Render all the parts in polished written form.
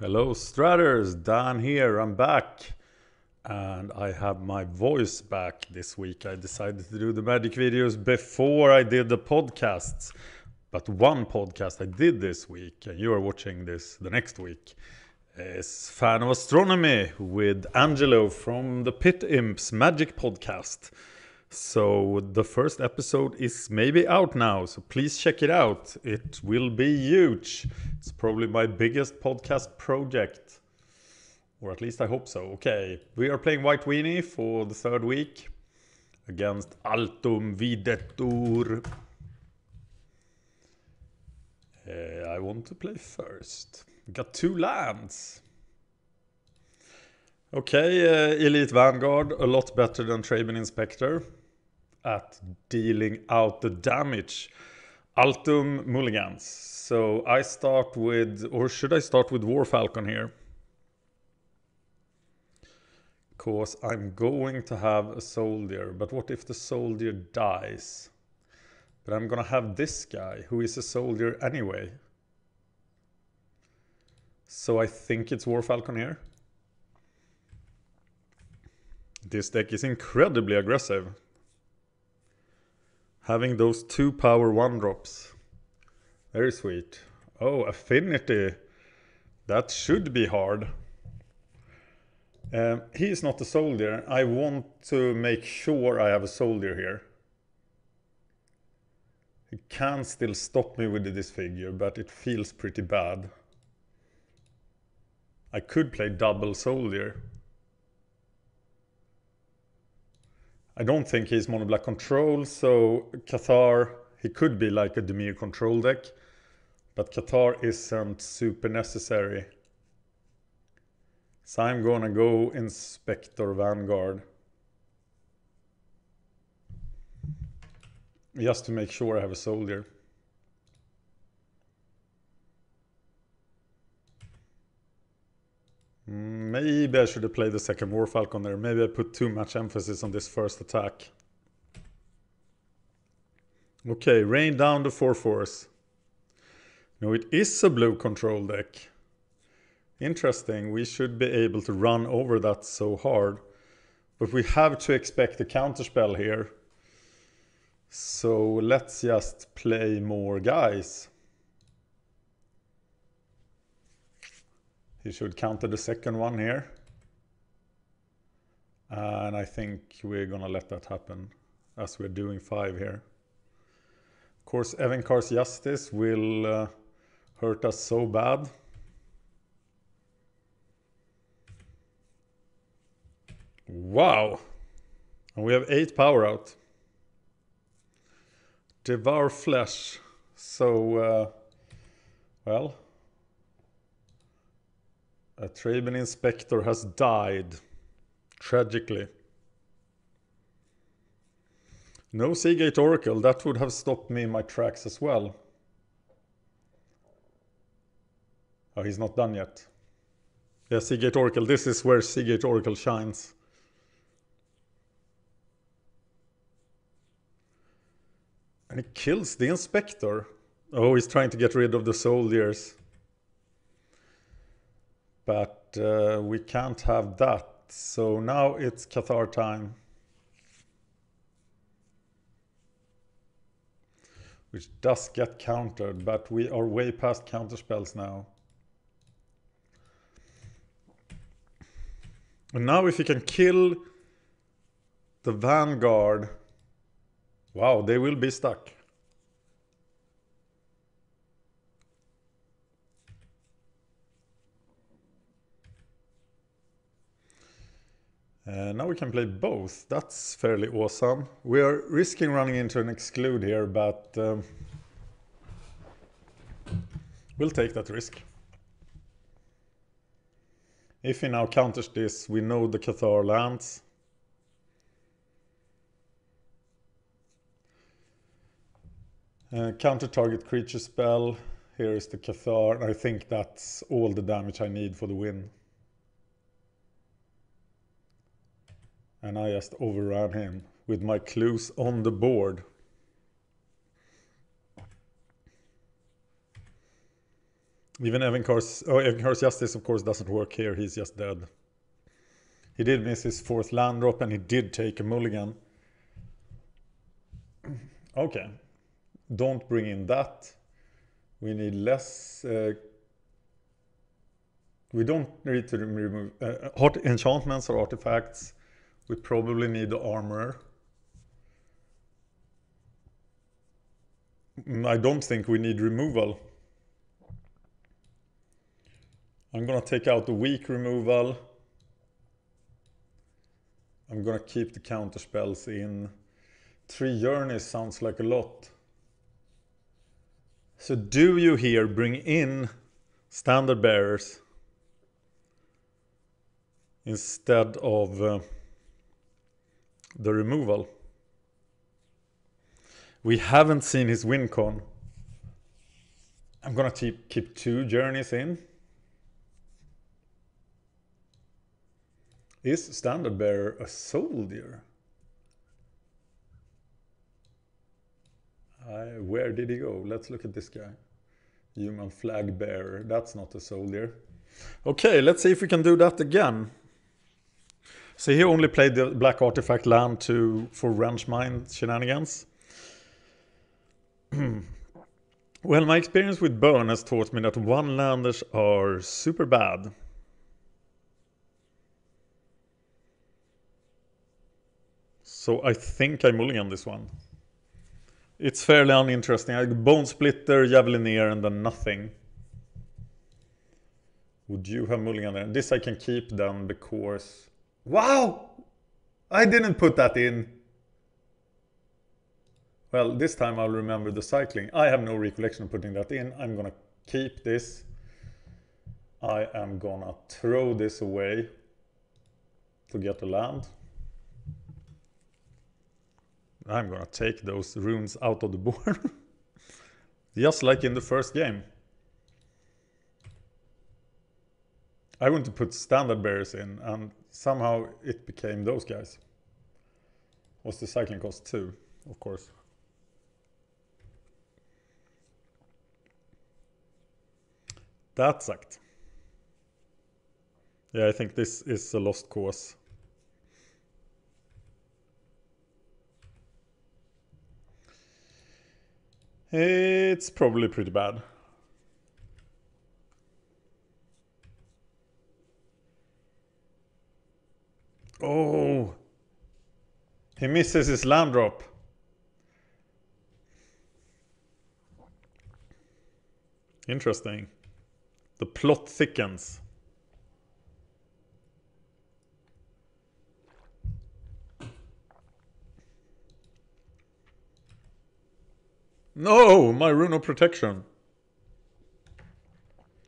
Hello Stratters, Dan here, I'm back. And I have my voice back this week. I decided to do the magic videos before I did the podcasts. But one podcast I did this week, and you are watching this the next week, is Fan of Astronomy with Angelo from the Pit Imps Magic Podcast. So the first episode is maybe out now, so please check it out. It will be huge. It's probably my biggest podcast project. Or at least I hope so. Okay, we are playing White Weenie for the third week against Altum Videtur. I want to play first. Got 2 lands. Okay, Elite Vanguard, a lot better than Traben Inspector at dealing out the damage. Altum mulligans. So I start with, or should I start with War Falcon here? Because I'm going to have a soldier, but what if the soldier dies? But I'm gonna have this guy, who is a soldier anyway. So I think it's War Falcon here. This deck is incredibly aggressive. Having those 2 power 1-drops. Very sweet. Oh, Affinity. That should be hard. He is not a soldier. I want to make sure I have a soldier here. He can still stop me with the disfigure, but it feels pretty bad. I could play double soldier. I don't think he's mono black control, so Cathar, he could be like a Dimir control deck, but Cathar isn't super necessary. So I'm gonna go Inspector Vanguard. Just to make sure I have a soldier. Maybe I should have played the second War Falcon there. Maybe I put too much emphasis on this first attack. Okay, rain down the 4/4. No, it is a blue control deck. Interesting, we should be able to run over that so hard. But we have to expect a counterspell here. So let's just play more guys. He should counter the second one here. And I think we're gonna let that happen, as we're doing 5 here. Of course, Evenkar's Justice will hurt us so bad. Wow! And we have 8 power out. Devour Flesh. So, well, a Traben Inspector has died. Tragically. No Seagate Oracle. That would have stopped me in my tracks as well. Oh, he's not done yet. Yeah, Seagate Oracle. This is where Seagate Oracle shines. And he kills the Inspector. Oh, he's trying to get rid of the soldiers. But we can't have that. So now it's Cathar time. Which does get countered, but we are way past counterspells now. And now if you can kill the Vanguard... Wow, they will be stuck. Now we can play both. That's fairly awesome. We are risking running into an exclude here, but we'll take that risk. If he now counters this, we know the Cathar lands. Counter target creature spell. Here is the Cathar. I think that's all the damage I need for the win. And I just overran him with my clues on the board. Even Evenkar's Justice, of course, doesn't work here. He's just dead. He did miss his 4th land drop, and he did take a mulligan. Okay. Don't bring in that. We need less... we don't need to remove enchantments or artifacts. We probably need the armor. I don't think we need removal. I'm gonna take out the weak removal. I'm gonna keep the counter spells in. 3 journeys sounds like a lot. So do you here bring in standard bearers instead of the removal? We haven't seen his win con. I'm gonna keep 2 journeys in. Is standard bearer a soldier? Where did he go? Let's look at this guy. Human flag bearer. That's not a soldier. Okay, let's see if we can do that again. So he only played the black artifact land for wrench mine shenanigans. Well, my experience with burn has taught me that one-landers are super bad. So I think I mulligan this one. It's fairly uninteresting. I Bone Splitter, Javelinier, and then nothing. Would you have mulligan there? This I can keep then because... Wow! I didn't put that in. Well, this time I'll remember the cycling. I have no recollection of putting that in. I'm gonna keep this. I am gonna throw this away to get a land. I'm gonna take those runes out of the board. Just like in the first game. I want to put standard bearers in, and somehow it became those guys. What's the cycling cost? 2, of course. That sucked. Yeah, I think this is a lost cause. It's probably pretty bad. Oh! He misses his land drop. Interesting. The plot thickens. No! My rune of protection.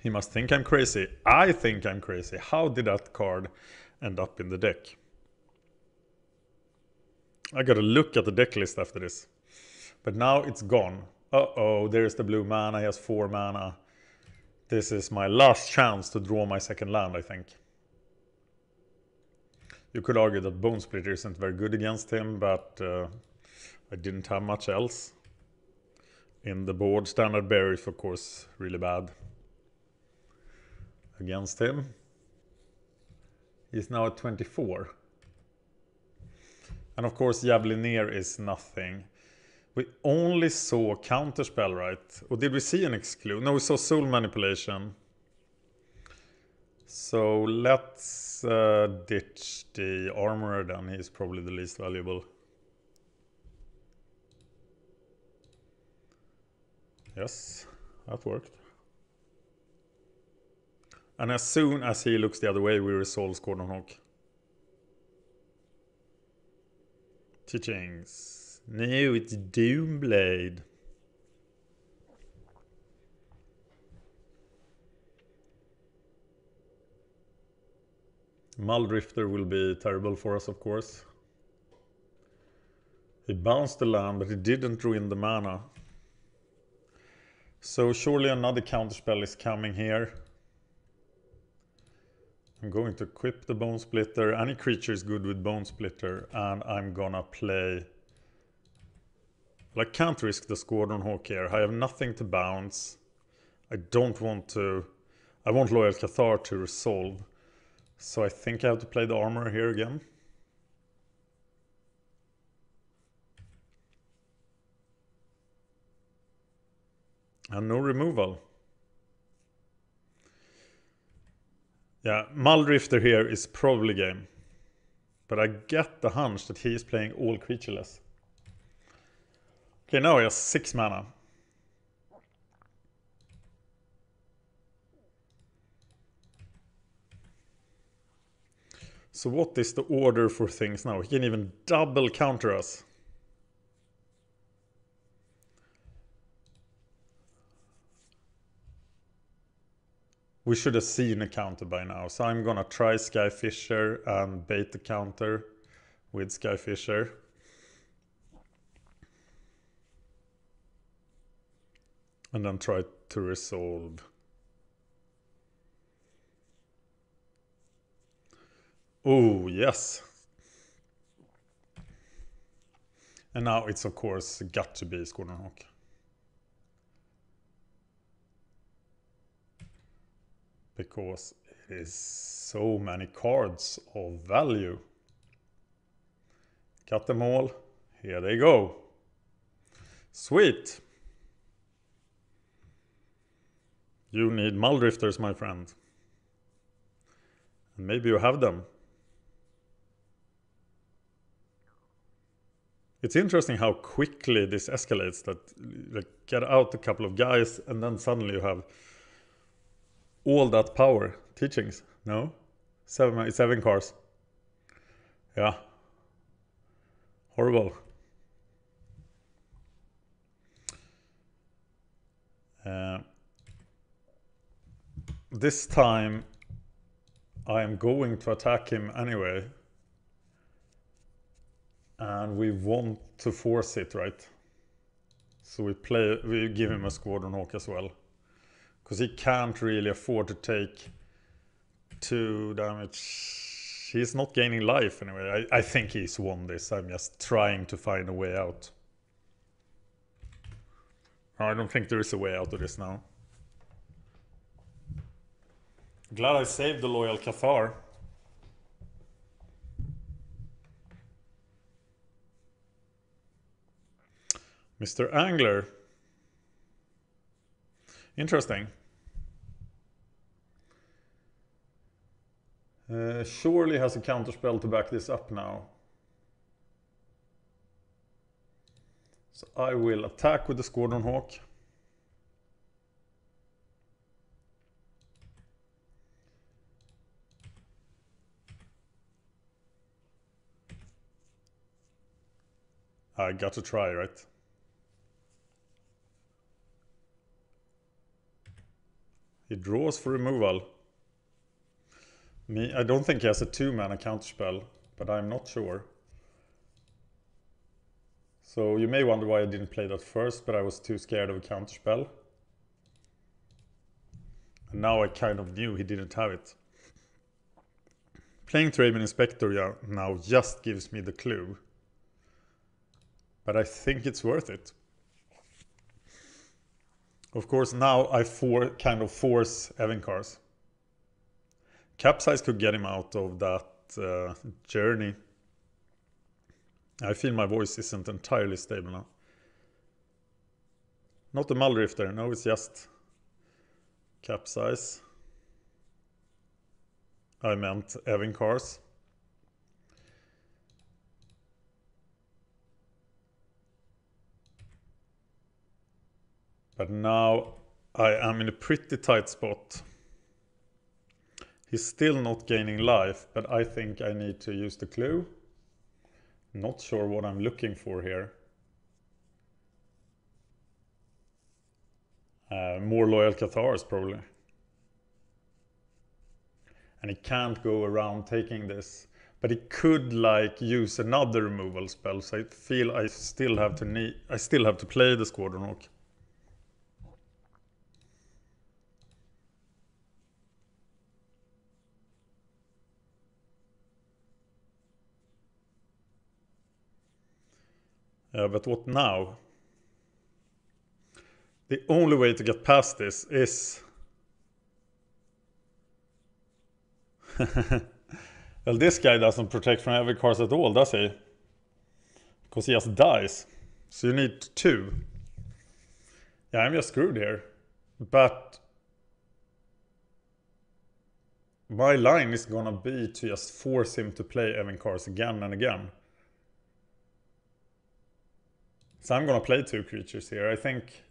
He must think I'm crazy. I think I'm crazy. How did that card end up in the deck? I gotta look at the deck list after this. But now it's gone. Uh-oh, there's the blue mana. He has 4 mana. This is my last chance to draw my second land, I think. You could argue that Bone Splitter isn't very good against him, but I didn't have much else. In the board, standard bearer is of course really bad against him. He's now at 24. And of course Javelinier is nothing. We only saw counterspell, right? Or did we see an exclude? No, we saw soul manipulation. So let's ditch the armorer then. He's probably the least valuable. Yes, that worked. And as soon as he looks the other way, we resolve Squadron Hawk. Teachings. No, it's Doomblade. Muldrifter will be terrible for us, of course. He bounced the land, but he didn't draw in the mana. So surely another counterspell is coming here. I'm going to equip the Bone Splitter. Any creature is good with Bone Splitter. And I'm gonna play... Well, I can't risk the Squadron Hawk here. I have nothing to bounce. I don't want to... I want Loyal Cathar to resolve. So I think I have to play the armor here again. And no removal. Yeah, Muldrifter here is probably game. But I get the hunch that he is playing all creatureless. Okay, now he has 6 mana. So what is the order for things now? He can even double counter us. We should have seen a counter by now. So I'm gonna try Skyfisher and bait the counter with Skyfisher. And then try to resolve. Oh, yes. And now it's of course got to be Scornhawk. Because it is so many cards of value. Got them all. Here they go. Sweet. You need Muldrifters, my friend. And maybe you have them. It's interesting how quickly this escalates, that like, get out a couple of guys and then suddenly you have all that power. Teachings, no? 7 cars. Yeah. Horrible. This time I am going to attack him anyway. And we want to force it, right? So we give him a Squadron Hawk as well. Because he can't really afford to take 2 damage. He's not gaining life anyway. I think he's won this. I'm just trying to find a way out. I don't think there is a way out of this now. Glad I saved the Loyal Cathar. Mr. Angler. Interesting. Surely has a counterspell to back this up now. So I will attack with the Squadron Hawk. I got to try, right? He draws for removal. I don't think he has a 2-mana counterspell, but I'm not sure. So you may wonder why I didn't play that first, but I was too scared of a counterspell. And now I kind of knew he didn't have it. Playing Thraben Inspector now just gives me the clue. But I think it's worth it. Of course, now I kind of force Evincars. Capsize could get him out of that journey. I feel my voice isn't entirely stable now. Not the Muldrifter, no, it's just Capsize. I meant Evincars. But now I am in a pretty tight spot. He's still not gaining life, but I think I need to use the clue. Not sure what I'm looking for here. More Loyal Cathars probably. And he can't go around taking this. But he could like use another removal spell, so I feel I still have to play the Squadron Hawk. But what now? The only way to get past this is... Well, this guy doesn't protect from heavy cards at all, does he? Because he just dies. So you need 2. Yeah, I'm just screwed here. But my line is gonna be to just force him to play Evan cards again and again. So I'm gonna play 2 creatures here, I think.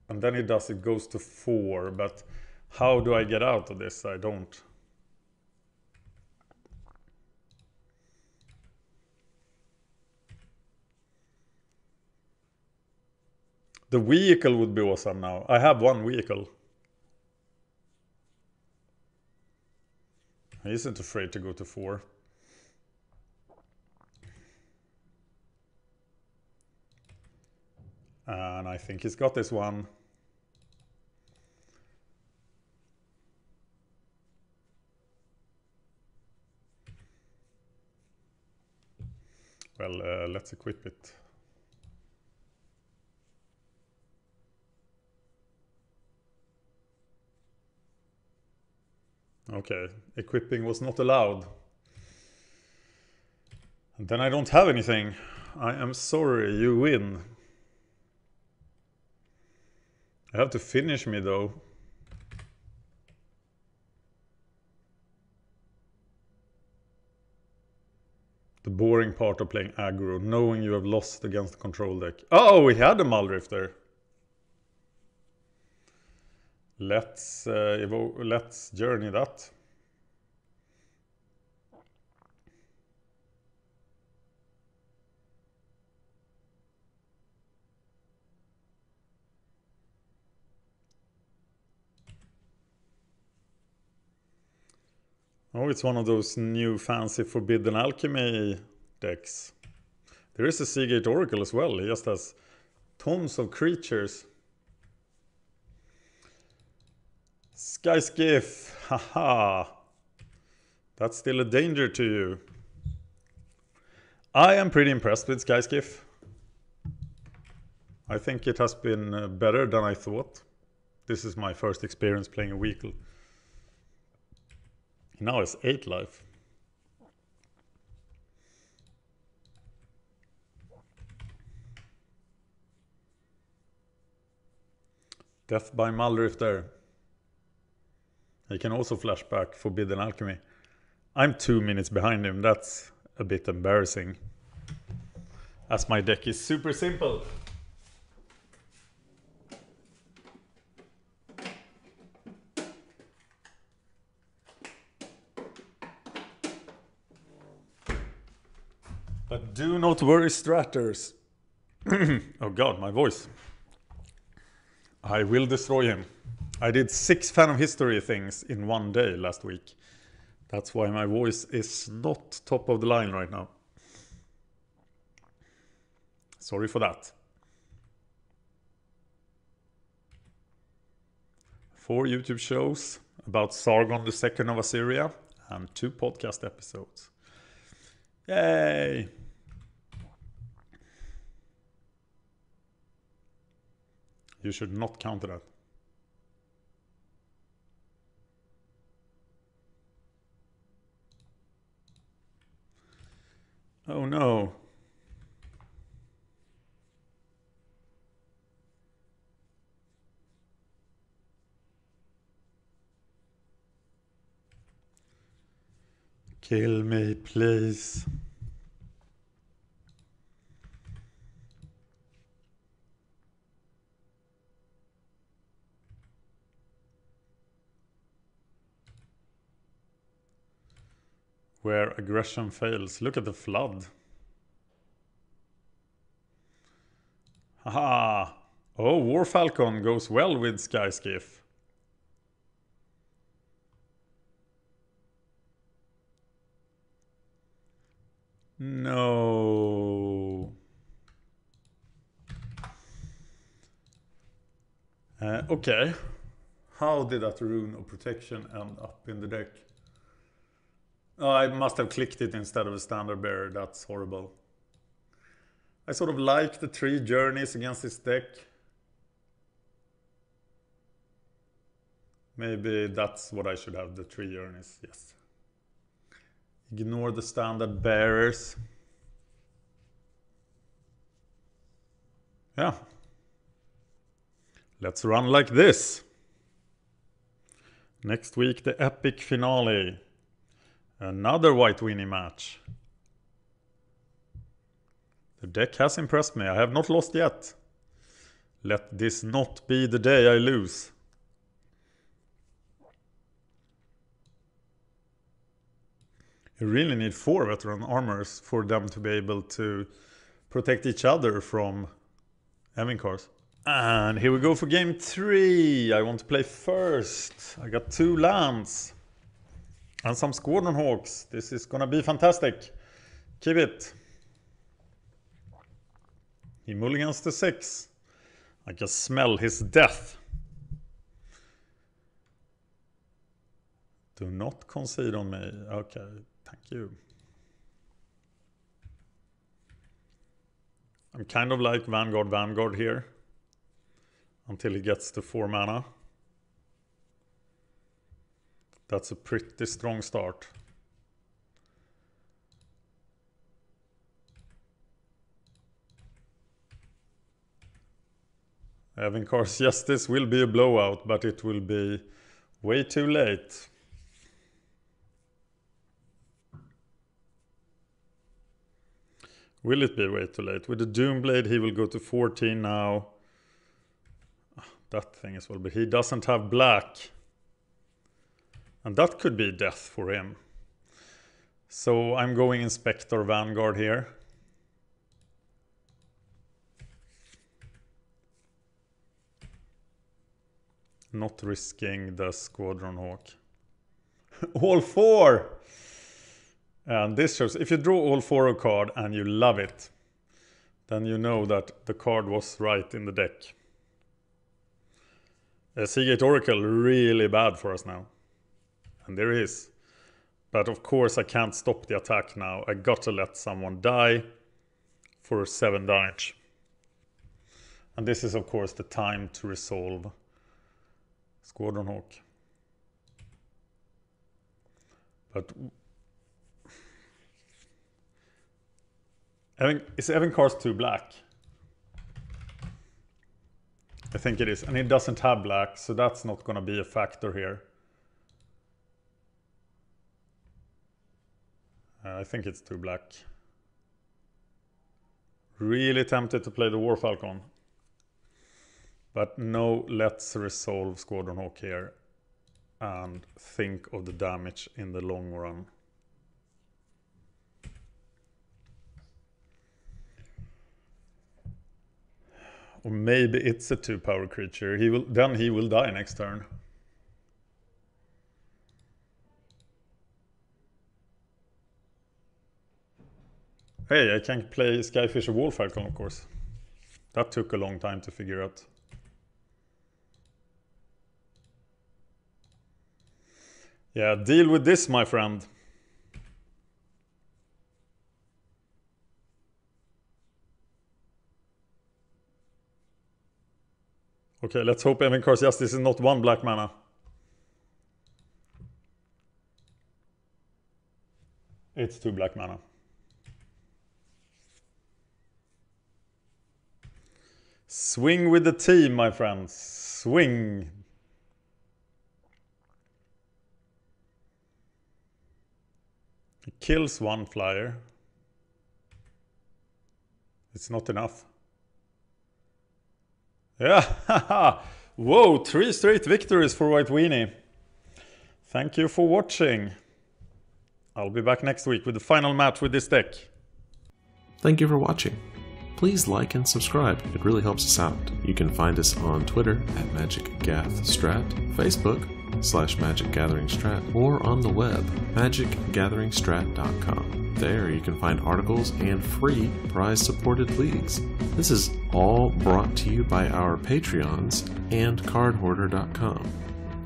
And then it goes to 4, but how do I get out of this? I don't. The vehicle would be awesome now. I have 1 vehicle. He isn't afraid to go to 4. And I think he's got this one. Well, let's equip it. Okay, equipping was not allowed. And then I don't have anything. I am sorry, you win. I have to finish me though. The boring part of playing aggro, knowing you have lost against the control deck. Oh, we had a Muldrifter. Let's journey that. Oh, it's one of those new fancy Forbidden Alchemy decks. There is a Seagate Oracle as well. He just has tons of creatures. Sky Skiff, haha. That's still a danger to you. I am pretty impressed with Sky Skiff. I think it has been better than I thought. This is my first experience playing a vehicle. Now it's 8 life. Death by Muldrifter. He can also flashback Forbidden Alchemy. I'm 2 minutes behind him. That's a bit embarrassing, as my deck is super simple. But do not worry, Stratters. Oh god, my voice. I will destroy him. I did 6 Fan of History things in 1 day last week. That's why my voice is not top of the line right now. Sorry for that. 4 YouTube shows about Sargon II of Assyria and 2 podcast episodes. Yay! You should not counter that. Oh no. Kill me, please. Where aggression fails. Look at the flood. Haha. Oh, War Falcon goes well with Sky Skiff. No. Okay. How did that rune of protection end up in the deck? Oh, I must have clicked it instead of a standard bearer. That's horrible. I sort of like the 3 journeys against this deck. Maybe that's what I should have, the 3 journeys, yes. Ignore the standard bearers. Yeah. Let's run like this. Next week, the epic finale. Another White Weenie match. The deck has impressed me. I have not lost yet. Let this not be the day I lose. You really need 4 veteran armors for them to be able to protect each other from Evincars. And here we go for game 3. I want to play first. I got 2 lands. And some Squadron Hawks. This is gonna be fantastic. Keep it. He mulligans to 6. I can smell his death. Do not concede on me. Okay, thank you. I'm kind of like Vanguard here. Until he gets to 4 mana. That's a pretty strong start. Evincars Justice will be a blowout, but it will be way too late. Will it be way too late? With the Doomblade he will go to 14 now. That thing as well, but he doesn't have black. And that could be death for him. So I'm going Inspector Vanguard here. Not risking the Squadron Hawk. All 4! And this shows, if you draw all 4 a card and you love it, then you know that the card was right in the deck. Seagate Oracle, really bad for us now. And there he is. But of course I can't stop the attack now. I gotta let someone die for 7 damage. And this is of course the time to resolve Squadron Hawk. But is Evincars 2 black? I think it is, and it doesn't have black, so that's not gonna be a factor here. I think it's 2 black. Really tempted to play the War Falcon. But no, let's resolve Squadron Hawk here. And think of the damage in the long run. Or maybe it's a 2-power creature. Then he will die next turn. Hey, I can play Skyfisher Wolf Falcon, of course. That took a long time to figure out. Yeah, deal with this, my friend. Okay, let's hope Evincars Justice is not 1 black mana. It's 2 black mana. Swing with the team, my friends. Swing. He kills 1 flyer. It's not enough. Yeah, whoa, 3 straight victories for White Weenie. Thank you for watching. I'll be back next week with the final match with this deck. Thank you for watching. Please like and subscribe, it really helps us out. You can find us on Twitter at MagicGathStrat, Facebook /MagicGatheringStrat, or on the web, magicgatheringstrat.com. There you can find articles and free prize-supported leagues. This is all brought to you by our Patreons and cardhoarder.com.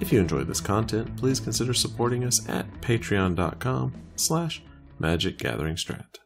If you enjoyed this content, please consider supporting us at patreon.com/MagicGatheringStrat.